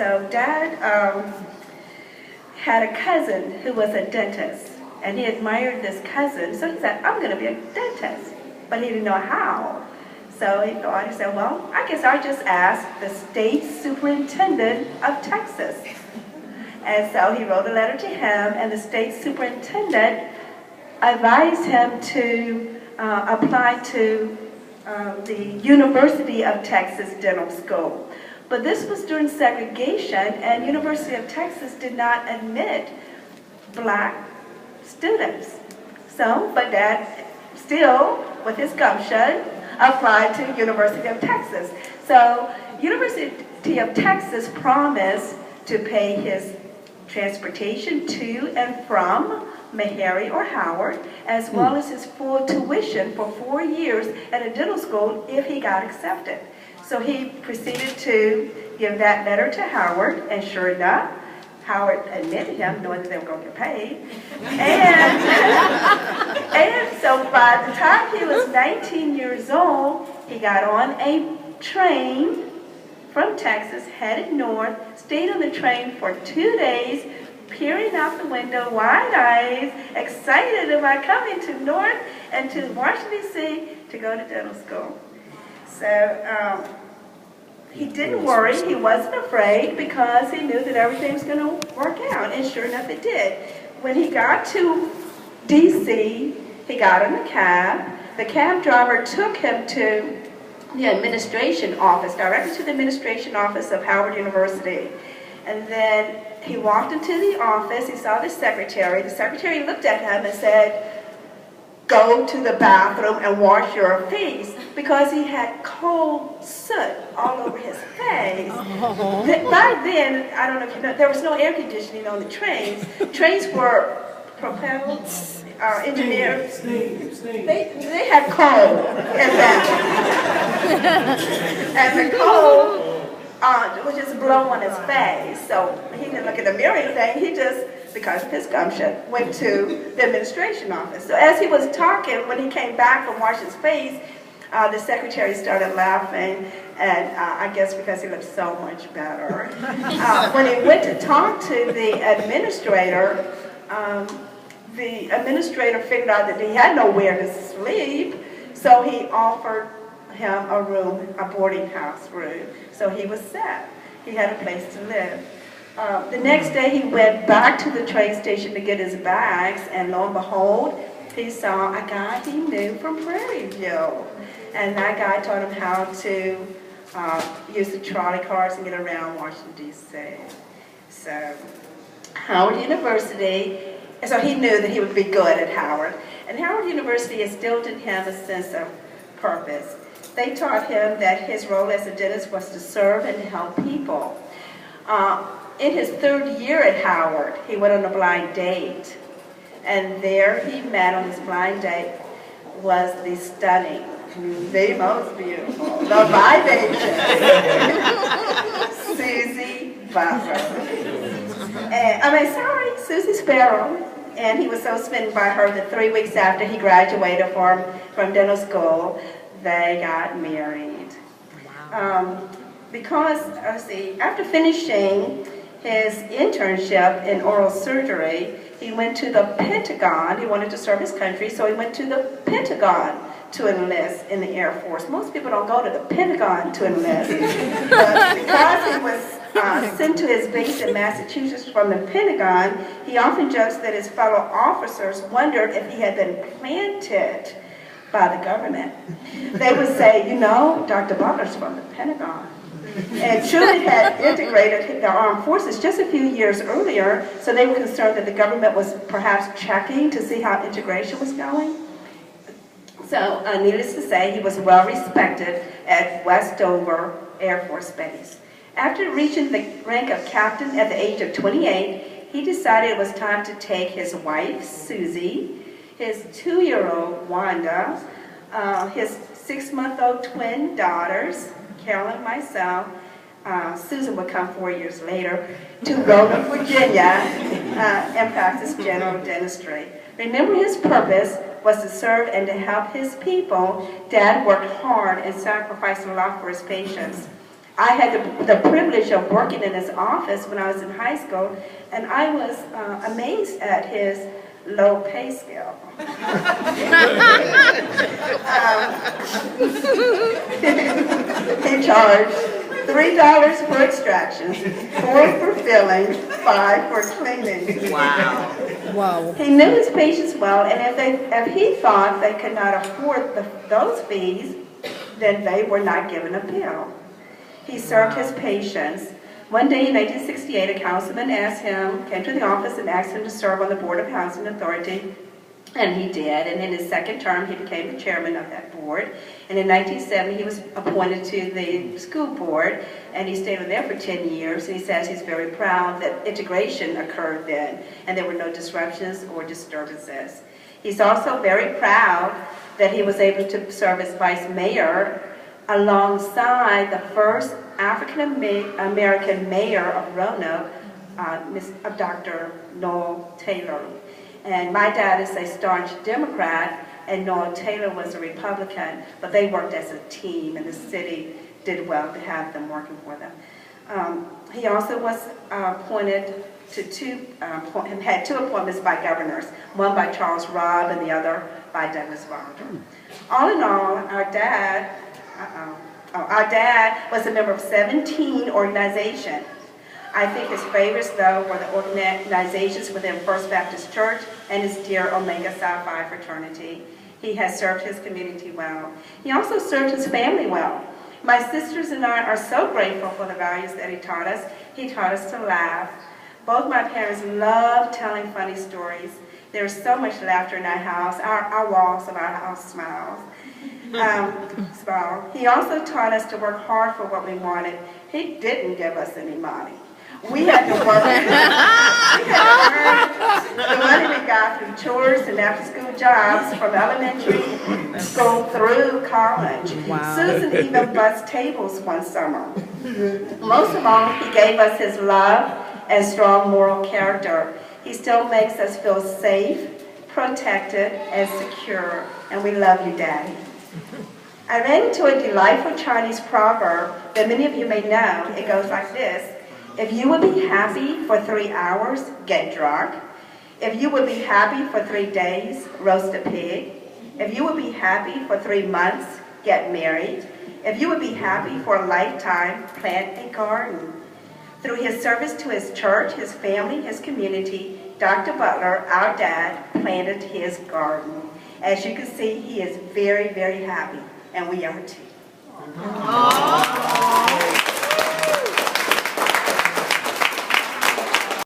so Dad had a cousin who was a dentist, and he admired this cousin, so he said, I'm going to be a dentist, but he didn't know how. So he said, well, I guess I'll just ask the state superintendent of Texas. And so he wrote a letter to him, and the state superintendent advised him to apply to the University of Texas Dental School. But this was during segregation, and University of Texas did not admit black students. So, but Dad still, with his gumption, applied to University of Texas. So, University of Texas promised to pay his transportation to and from Meharry or Howard, as well as his full tuition for 4 years at a dental school if he got accepted. So he proceeded to give that letter to Howard, and sure enough, Howard admitted him, knowing that they were going to get paid. And so by the time he was 19 years old, he got on a train from Texas, headed north, stayed on the train for 2 days, peering out the window, wide-eyed, excited about coming to North and to Washington, D.C. to go to dental school. So he didn't worry, he wasn't afraid, because he knew that everything was going to work out, and sure enough it did. When he got to D.C., he got in the cab. The cab driver took him to the administration office, directly to the administration office of Howard University. And then he walked into the office, he saw the secretary. The secretary looked at him and said, go to the bathroom and wash your face, because he had cold soot all over his face. By then, I don't know if you know, there was no air conditioning on the trains. Trains were propelled, engineered. They had coal in them. And the coal would just blow on his face. So he didn't look at the mirror or anything. He just, because of his gumption, went to the administration office. So as he was talking, when he came back and washed his face, the secretary started laughing, and I guess because he looked so much better. When he went to talk to the administrator figured out that he had nowhere to sleep, so he offered him a room, a boarding house room. So he was set. He had a place to live. The next day he went back to the train station to get his bags, and lo and behold, he saw a guy he knew from Prairie View. And that guy taught him how to use the trolley cars and get around Washington, D.C. So Howard University, and so he knew that he would be good at Howard. And Howard University instilled in him a sense of purpose. They taught him that his role as a dentist was to serve and to help people. In his 3rd year at Howard, he went on a blind date. And there he met, on this blind date, was the stunning, the most beautiful, the vivacious Susie Butlers. Susie Sparrow. And he was so smitten by her that 3 weeks after he graduated from dental school, they got married. Wow. After finishing his internship in oral surgery, he went to the Pentagon. He wanted to serve his country, so he went to the Pentagon to enlist in the Air Force. Most people don't go to the Pentagon to enlist, but because he was sent to his base in Massachusetts from the Pentagon, he often jokes that his fellow officers wondered if he had been planted by the government. They would say, you know, Dr. Butler's from the Pentagon. And Truman had integrated the armed forces just a few years earlier, so they were concerned that the government was perhaps checking to see how integration was going. So, needless to say, he was well respected at Westover Air Force Base. After reaching the rank of captain at the age of 28, he decided it was time to take his wife, Susie, his 2-year-old, Wanda, his 6-month-old twin daughters, Carol and myself. Susan would come 4 years later to Roanoke, Virginia, and practice general dentistry. Remember, his purpose was to serve and to help his people. Dad worked hard and sacrificed a lot for his patients. I had the privilege of working in his office when I was in high school, and I was amazed at his low pay scale. He charged $3 for extractions, $4 for filling, $5 for cleaning. Wow. Wow. He knew his patients well, and if he thought they could not afford those fees, then they were not given a bill. He served his patients. One day in 1968, a councilman came to the office and asked him to serve on the Board of Housing Authority, and he did. And in his second term, he became the chairman of that board. And in 1970, he was appointed to the school board, and he stayed there for 10 years. And he says he's very proud that integration occurred then, and there were no disruptions or disturbances. He's also very proud that he was able to serve as vice mayor alongside the first African-American mayor of Roanoke, Dr. Noel Taylor. And my dad is a staunch Democrat, and Noel Taylor was a Republican, but they worked as a team, and the city did well to have them working for them. He also was appointed to had two appointments by governors, one by Charles Robb and the other by Douglas Wilder. All in all, our dad was a member of 17 organizations. I think his favorites, though, were the organizations within First Baptist Church and his dear Omega Psi Phi fraternity. He has served his community well. He also served his family well. My sisters and I are so grateful for the values that he taught us. He taught us to laugh. Both my parents love telling funny stories. There's so much laughter in our house. Our walls of our house smiles. He also taught us to work hard for what we wanted. He didn't give us any money. We had to work. We had to earn the money we got through chores and after-school jobs from elementary school through college. Wow. Susan even bussed tables one summer. Most of all, he gave us his love and strong moral character. He still makes us feel safe, protected, and secure. And we love you, Daddy. I ran into a delightful Chinese proverb that many of you may know. It goes like this: if you would be happy for 3 hours, get drunk. If you would be happy for 3 days, roast a pig. If you would be happy for 3 months, get married. If you would be happy for a lifetime, plant a garden. Through his service to his church, his family, his community, Dr. Butler, our dad, planted his garden. As you can see, he is very, very happy, and we are too.